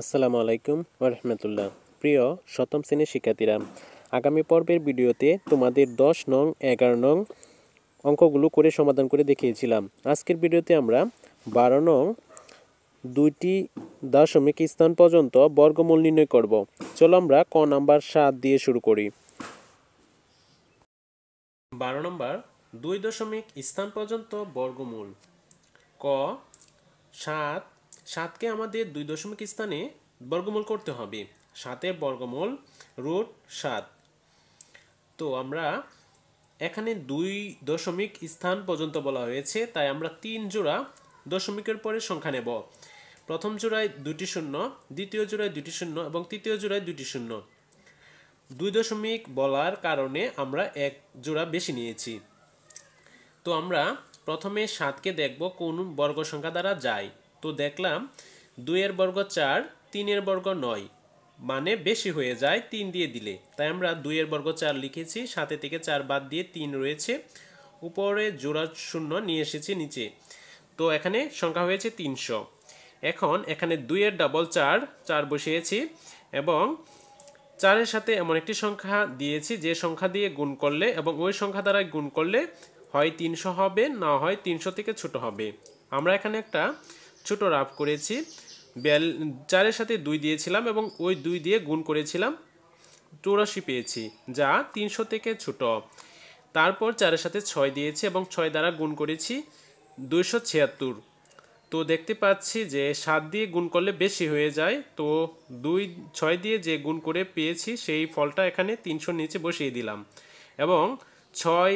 আসসালামু আলাইকুম ওয়া রাহমাতুল্লাহ। প্রিয় সপ্তম শ্রেণীর শিক্ষার্থীরা, আগামী পর্বের ভিডিওতে তোমাদের 10 নং 11 নং অঙ্কগুলো করে সমাধান করে দেখিয়েছিলাম। আজকের ভিডিওতে আমরা 12 নং 2টি দশমিক স্থান পর্যন্ত বর্গমূল নির্ণয় করব। চলো আমরা ক নাম্বার 7 দিয়ে শুরু করি। 12 নম্বর 2 দশমিক স্থান পর্যন্ত বর্গমূল। ক 7কে আমাদের 2 দশমিক স্থানে বর্গমূল করতে হবে। 7-এর বর্গমূল √7। তো আমরা এখানে 2 দশমিক স্থান পর্যন্ত বলা হয়েছে, তাই আমরা 3 জোড়া দশমিকের পরে সংখ্যা নেব। প্রথম জোড়ায় 2টি শূন্য, দ্বিতীয় জোড়ায় 2টি শূন্য এবং তৃতীয় জোড়ায় 2টি শূন্য। 2 দশমিক বলার কারণে আমরা এক জোড়া বেশি নিয়েছি। তো আমরা প্রথমে 7কে দেখব কোন বর্গ সংখ্যা দ্বারা যায়। তো দেখলাম 2-এর বর্গ 4, 3-এর বর্গ 9, মানে বেশি হয়ে যায় 3 দিয়ে দিলে। তাই আমরা 2-এর বর্গ 4 লিখেছি, 7 থেকে 4 বাদ দিয়ে 3 রয়েছে, উপরে জোড়া শূন্য নিয়ে এসেছি নিচে। তো এখানে সংখ্যা হয়েছে 300। এখন এখানে 2-এর ডাবল 4 বসিয়েছি এবং 4-এর সাথে এমন একটি সংখ্যা দিয়েছি যে সংখ্যা দিয়ে গুণ করলে এবং ওই সংখ্যা দ্বারা গুণ করলে হয় 300 হবে, না হয় 300 থেকে ছোট হবে। আমরা এখানে একটা ছোট রাফ করেছি। 4-এর সাথে 2 দিয়েছিলাম এবং ওই 2 দিয়ে গুণ করেছিলাম, 84 পেয়েছি, যা 300 থেকে ছোট। তারপর 4-এর সাথে 6 দিয়েছি এবং 6 দ্বারা গুণ করেছি 276। তো দেখতে পাচ্ছি যে 7 দিয়ে গুণ করলে বেশি হয়ে যায়, তো 6 দিয়ে যে গুণ করে পেয়েছি সেই ফলটা এখানে 300 নিচে বসিয়ে দিলাম এবং 6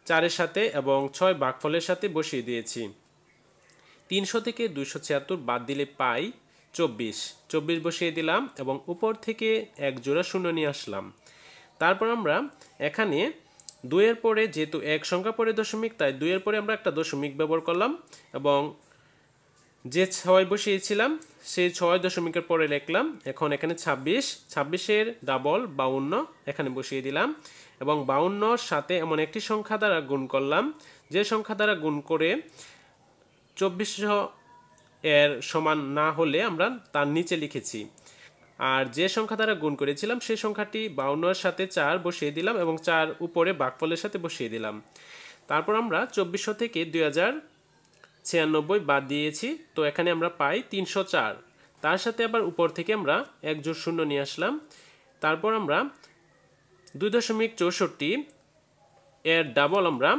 4-এর সাথে এবং 6 ভাগফলের সাথে বসিয়ে দিয়েছি। 300 থেকে 276 বাদ দিলে পাই 24 বসিয়ে দিলাম এবং উপর থেকে এক জোড়া শূন্য নিয়ে আসলাম। তারপর আমরা এখানে 2-এর পরে যেহেতু এক সংখ্যা পরে দশমিক, তাই 2-এর পরে আমরা একটা দশমিক ব্যবহার করলাম এবং যে 6 বসিয়েছিলাম সেই 6 দশমিকের পরে লিখলাম। এখন এখানে 26-এর ডাবল 52 এখানে বসিয়ে দিলাম এবং 52-র সাথে এমন একটি সংখ্যা দ্বারা গুণ করলাম যে সংখ্যা দ্বারা গুণ করে 2400 এর সমান না হলে আমরা তার নিচে লিখেছি। আর যে সংখ্যা দ্বারা গুণ করেছিলাম সেই সংখ্যাটি 52-এর সাথে 4 বসিয়ে দিলাম এবং 4 উপরে ভাগফলের সাথে বসিয়ে দিলাম। তারপর আমরা 2400 থেকে 2096 বাদ দিয়েছি, তো এখানে আমরা পাই 304। তার সাথে আবার উপর থেকে আমরা এক জোড় শূন্য নিয়ে আসলাম। তারপর আমরা 2.64 এর ডাবল আমরা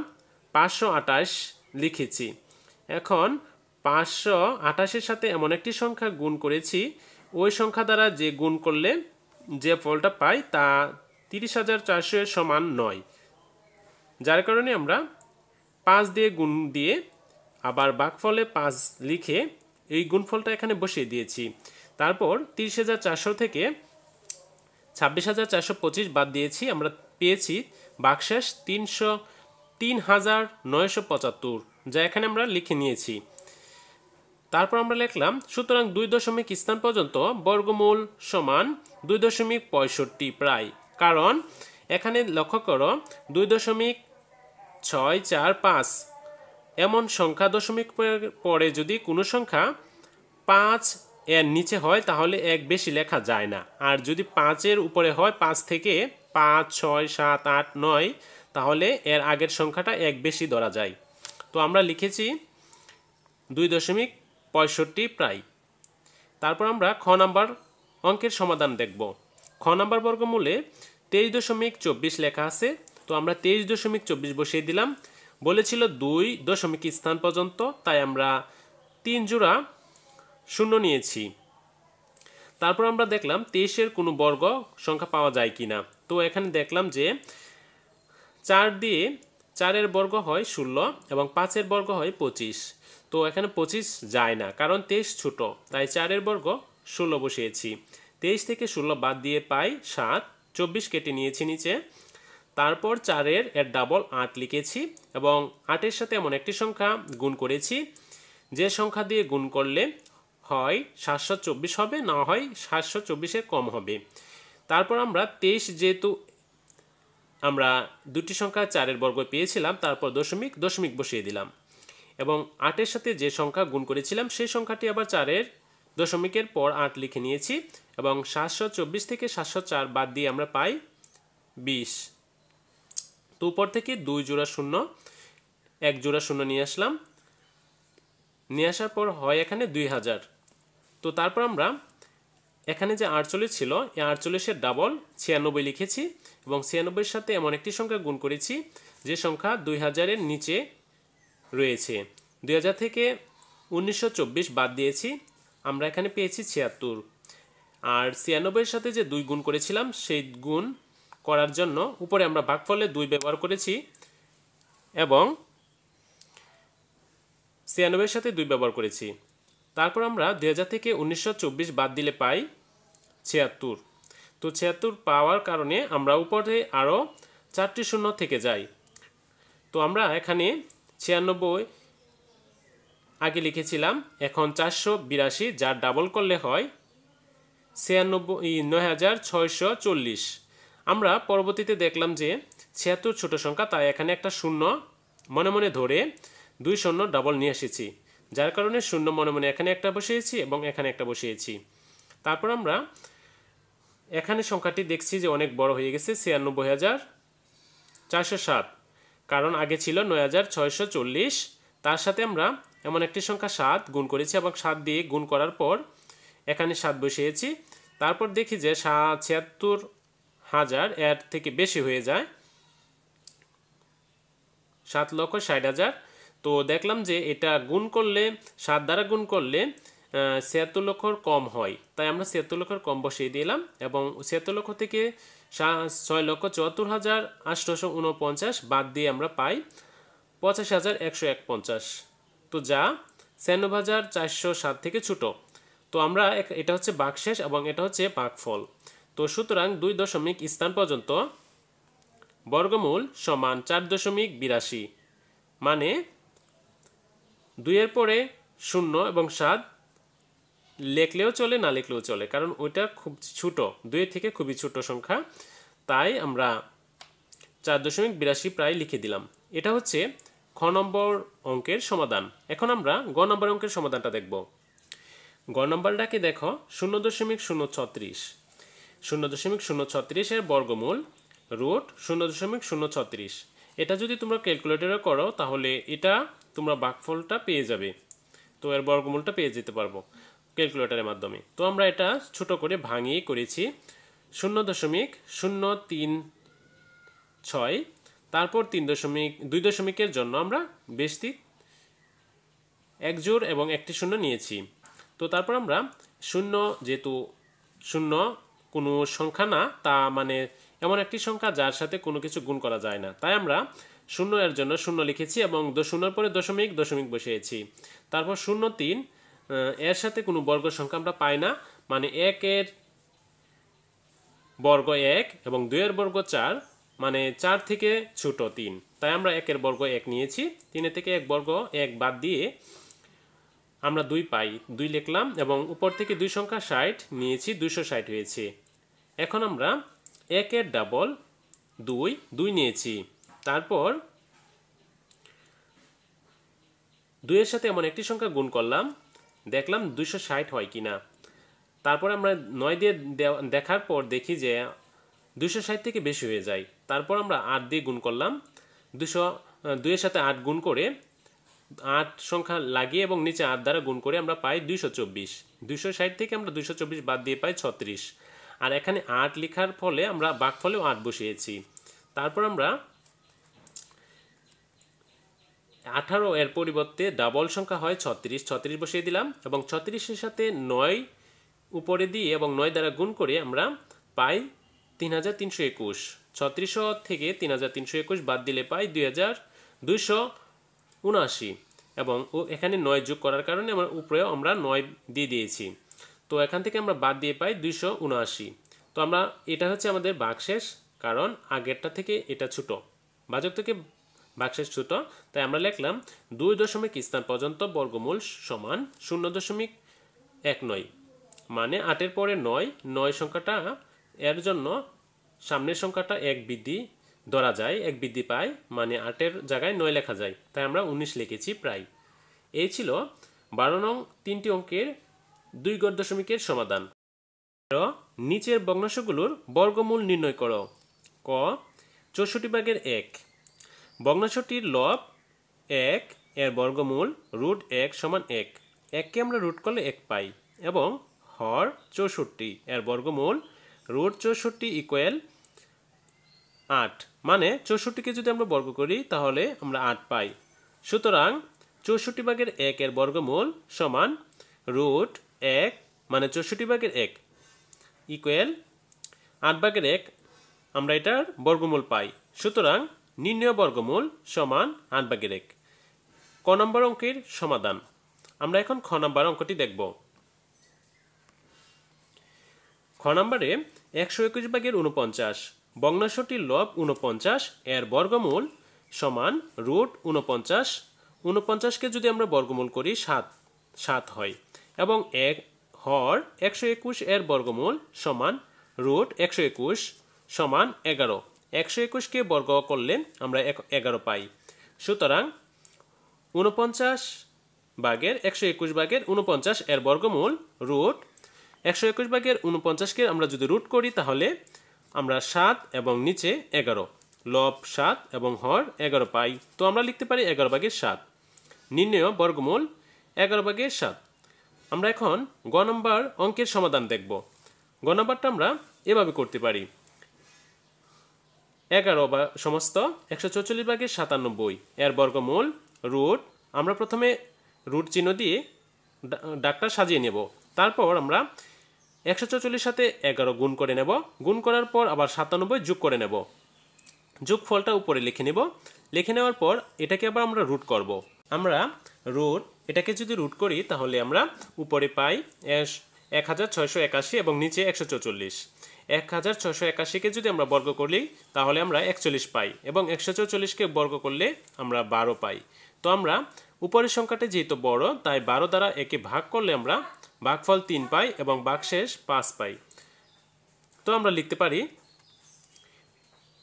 528 লিখেছি। এখন 528-এর সাথে এমন একটি সংখ্যা গুণ করেছি, ওই সংখ্যা দ্বারা যে গুণ করলে যে ফলটা পাই তা 30,400 এর সমান নয়, যার কারণে আমরা 5 দিয়ে গুণ দিয়ে আবার ভাগফলে 5 লিখে এই গুণফলটা এখানে বসিয়ে দিয়েছি। তারপর 30,400 থেকে 26,425 বাদ দিয়েছি, আমরা পেয়েছি ভাগশেষ 3,975, যা এখানে আমরা লিখে নিয়েছি। তারপর আমরা লিখলাম সুতরাং 2 দশমিক স্থান পর্যন্ত বর্গমূল সমান 2.65 প্রায়। কারণ এখানে লক্ষ্য করো 2.645 এমন সংখ্যা দশমিক পরে যদি কোনো সংখ্যা 5 এর নিচে হয় তাহলে এক বেশি লেখা যায় না, আর যদি 5-এর উপরে হয় 5 থেকে 5, 6, 7, 8, 9 তাহলে এর আগের সংখ্যাটা এক বেশি ধরা যায়। তো আমরা লিখেছি 2.65 প্রায়। তারপর আমরা খ নাম্বার অঙ্কের সমাধান দেখব। খ নাম্বার বর্গমূলে 23.24 লেখা আছে, তো আমরা 23.24 বসিয়ে দিলাম। বলেছিল 2 দশমিক স্থান পর্যন্ত, তাই আমরা 3 জোড়া শূন্য নিয়েছি। তারপর আমরা দেখলাম 23-এর কোনো বর্গ সংখ্যা পাওয়া যায় কিনা। তো এখানে দেখলাম যে 4 দিয়ে 4-এর বর্গ হয় 16 এবং 5-এর বর্গ হয় 25। তো এখানে 25 যায় না, কারণ 23 ছোট, তাই 4-এর বর্গ 16 বসিয়েছি। 23 থেকে 16 বাদ দিয়ে পাই 7, 24 কেটে নিয়েছি নিচে। তারপর 4-এর ডাবল 8 লিখেছি এবং 8-এর সাথে এমন একটি সংখ্যা গুণ করেছি যে সংখ্যা দিয়ে গুণ করলে হয় 724 হবে, না হয় 724-এর কম হবে। তারপর আমরা 23 যেহেতু আমরা দুটি সংখ্যা 4-এর বর্গ পেয়েছিলাম, তারপর দশমিক বসিয়ে দিলাম এবং 8-এর সাথে যে সংখ্যা গুণ করেছিলাম সেই সংখ্যাটি আবার 4-এর দশমিকের পর 8 লিখে নিয়েছি এবং 724 থেকে 704 বাদ দিয়ে আমরা পাই 20। তো উপর থেকে 2 জোড়া শূন্য 1 জোড়া শূন্য নিয়ে আসলাম, নিয়ে আসার পর হয় এখানে 2000। তো তারপর আমরা এখানে যে 48 ছিল এই 48-এর ডাবল 96 লিখেছি এবং 96-এর সাথে এমন একটি সংখ্যা গুণ করেছি যে সংখ্যা 2000-এর নিচে রয়েছে। 2000 থেকে 1924 বাদ দিয়েছি, আমরা এখানে পেয়েছি 76। আর 96-এর সাথে যে 2 গুণ করেছিলাম সেই গুণ করার জন্য উপরে আমরা ভাগফলে 2 ব্যবহার করেছি এবং 96-এর সাথে 2 ব্যবহার করেছি। তারপর আমরা 2000 থেকে 1924 বাদ দিলে পাই 76। তো 76 পাওয়ার কারণে আমরা উপরে আরও 4টি শূন্য থেকে যাই। তো আমরা এখানে 96 আগে লিখেছিলাম, এখন 482 যার ডাবল করলে হয় 9640। আমরা পরবর্তীতে দেখলাম যে 76 ছোট সংখ্যা, তাই এখানে একটা শূন্য মনে মনে ধরে 2 শূন্য ডাবল নিয়ে এসেছি, যার কারণে শূন্য মনে মনে এখানে একটা বসিয়েছি এবং এখানে একটা বসিয়েছি। তারপর আমরা এখানে সংখ্যাটি দেখছি যে অনেক বড় হয়ে গেছে 96407, কারণ আগে ছিল 9640। তার সাথে আমরা এমন একটি সংখ্যা 7 গুণ করেছি এবং 7 দিয়ে গুণ করার পর এখানে 7 বসিয়েছি। তারপর দেখি যে 76000 এর থেকে বেশি হয়ে যায়, 7,60,000। তো দেখলাম যে এটা গুণ করলে 7 দ্বারা গুণ করলে 76 লক্ষর কম হয়, তাই আমরা 76 লক্ষর কম বসিয়ে দিলাম এবং 76 লক্ষ থেকে 6,74,849 বাদ দিয়ে আমরা পাই 85,151। তো যা 96,407 থেকে ছোট। তো আমরা এটা হচ্ছে ভাগশেষ এবং এটা হচ্ছে ভাগফল। তো সুতরাং 2 দশমিক স্থান পর্যন্ত বর্গমূল সমান 4.82, মানে 2 এর পরে 0 এবং 7 লেখলেও চলে না লেখলেও চলে, কারণ ওইটা খুব ছোট, 2 থেকে খুবই ছোট সংখ্যা, তাই আমরা 4.82 প্রায় লিখে দিলাম। এটা হচ্ছে খ নম্বর অঙ্কের সমাধান। এখন আমরা গ নম্বর অঙ্কের সমাধানটা দেখব। গ নম্বরটাকে দেখো 0.036। 0.036 এর বর্গমূল রুট 0.036। এটা যদি তোমরা ক্যালকুলেটরে করো তাহলে এটা তোমরা ভাগফলটা পেয়ে যাবে, তো এর বর্গমূলটা পেয়ে যেতে পারবো ক্যালকুলেটরের মাধ্যমে। তো আমরা এটা ছোট করে ভাঙিয়ে করেছি 0.036। তারপর 2 দশমিকের জন্য আমরা বেশি 1 জোড় এবং একটি শূন্য নিয়েছি। তো তারপর আমরা শূন্য, যেহেতু শূন্য কোনো সংখ্যা না, তা মানে এমন একটি সংখ্যা যার সাথে কোনো কিছু গুণ করা যায় না, তাই আমরা শূন্য এর জন্য শূন্য লিখেছি এবং শূন্যর পরে দশমিক বসিয়েছি। তারপর 0.3 এর সাথে কোনো বর্গ সংখ্যা আমরা পাই না, মানে 1 এর বর্গ 1 এবং 2 এর বর্গ 4, মানে 4 থেকে ছোট 3, তাই আমরা 1 এর বর্গ 1 নিয়েছি। 3 থেকে 1 বর্গ 1 বাদ দিয়ে আমরা 2 পাই, 2 লিখলাম এবং উপর থেকে 2 সংখ্যা 60 নিয়েছি, 260 হয়েছে। এখন আমরা 1 এর ডাবল 2 নিয়েছি, তারপর 2 এর সাথে এমন একটি সংখ্যা গুণ করলাম, দেখলাম 260 হয় কিনা। তারপর আমরা 9 দিয়ে দেখার পর দেখি যে 260 থেকে বেশি হয়ে যায়। তারপর আমরা 8 দিয়ে গুণ করলাম, 2 এর সাথে 8 গুণ করে 8 সংখ্যা লাগিয়ে এবং নিচে 8 দ্বারা গুণ করে আমরা পাই 224। 260 থেকে আমরা 224 বাদ দিয়ে পাই 36। আর এখানে 8 লেখার ফলে আমরা ভাগফলেও 8 বসিয়েছি। তারপর আমরা 18 এর পরিবর্তে ডাবল সংখ্যা হয় 36 বসিয়ে দিলাম এবং 36-এর সাথে 9 উপরে দিয়ে এবং 9 দ্বারা গুণ করে আমরা পাই 3321। 3600 থেকে 3321 বাদ দিলে পাই 2279 এবং এখানে 9 যোগ করার কারণে আমরা উপরে আমরা 9 দিয়ে দিয়েছি। তো এখান থেকে আমরা বাদ দিয়ে পাই 279। তো আমরা এটা হচ্ছে আমাদের ভাগশেষ, কারণ আগেরটা থেকে এটা ছোট, ভাজক থেকে ভাগশেষ ছোট, তাই আমরা লিখলাম 2 দশমিক স্থান পর্যন্ত বর্গমূল সমান 0.19, মানে 8 এর পরে 9 সংখ্যাটা এর জন্য সামনের সংখ্যাটা 1 বৃদ্ধি ধরা যায়, 1 বৃদ্ধি পায়, মানে 8 এর জায়গায় 9 লেখা যায়, তাই আমরা 19 লিখেছি প্রায়। এই ছিল 12 নং 3টি অঙ্কের 2 গড় দশমিকের সমাধান। নিচের ভগ্নাংশগুলোর বর্গমূল নির্ণয় করো। ক 64/1। ভগ্নাংশটির লব 1 এর বর্গমূল √1 = 1। 1কে আমরা রুট করলে 1 পাই এবং হর 64 এর বর্গমূল √64 = 8। মানে 64কে যদি আমরা বর্গ করি তাহলে আমরা 8 পাই। সুতরাং 64/1 এর বর্গমূল সমান √1 মানে 64/1 ইকুয়াল 8/1 আমরা এটার বর্গমূল পাই। সুতরাং নির্ণয় বর্গমূল সমান 8/1। ক নম্বর অঙ্কের সমাধান। আমরা এখন খ নম্বর অঙ্কটি দেখব। খ নম্বরে 121/49 ভগ্নাংশটির লব 49 এর বর্গমূল সমান √49। 49কে যদি আমরা বর্গমূল করি 7 হয় এবং হর 121 এর বর্গমূল সমান √121 সমান 11। 121কে বর্গ করলে আমরা 11 পাই। সুতরাং 121/49 এর বর্গমূল √121/49কে আমরা যদি রুট করি তাহলে আমরা 7 এবং নিচে 11 লব 7 এবং হর 11 পাই। তো আমরা লিখতে পারি 11/7। নির্ণয় বর্গমূল 11/7। আমরা এখন গ নম্বর অঙ্কের সমাধান দেখব। গ নম্বরটা আমরা এভাবে করতে পারি। 11 সমস্ত 144/97 এর বর্গমূল রুট, আমরা প্রথমে রুট চিহ্ন দিয়ে দাগটা সাজিয়ে নেব। তারপর আমরা 144 সাথে 11 গুণ করে নেব। গুণ করার পর আবার 97 যোগ করে নেব। যোগফলটা উপরে লিখে নেব। লিখে নেওয়ার পর এটাকে আবার আমরা রুট করব। আমরা এটাকে যদি রুট করি তাহলে আমরা উপরে পাই 1681 এবং নিচে 144। 1681কে যদি আমরা বর্গ করি তাহলে আমরা 41 পাই এবং 144কে বর্গ করলে আমরা 12 পাই। তো আমরা উপরের সংখ্যাটা যেহেতু বড় তাই 12 দ্বারা একে ভাগ করলে আমরা ভাগফল 3 পাই এবং ভাগশেষ 5 পাই। তো আমরা লিখতে পারি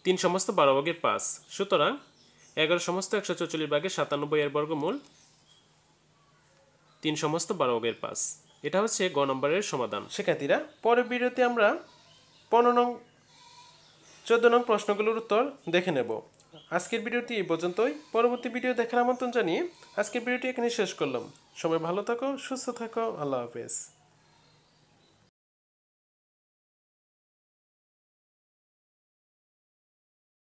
3 সমস্ত 12/5। সুতরাং 11 সমস্ত 144/97 এর বর্গমূল 3 সমস্ত 12/5। এটা হচ্ছে গ নম্বরের সমাধান। শিক্ষার্থীরা, পরের ভিডিওতে আমরা 15 নং 14 নং প্রশ্নগুলোর উত্তর দেখে নেব। আজকের ভিডিওটি এই পর্যন্তই। পরবর্তী ভিডিও দেখার আমন্ত্রণ জানিয়ে আজকের ভিডিওটি এখানে শেষ করলাম। সবাই ভালো থাকো, সুস্থ থাকো। আল্লাহ হাফেজ।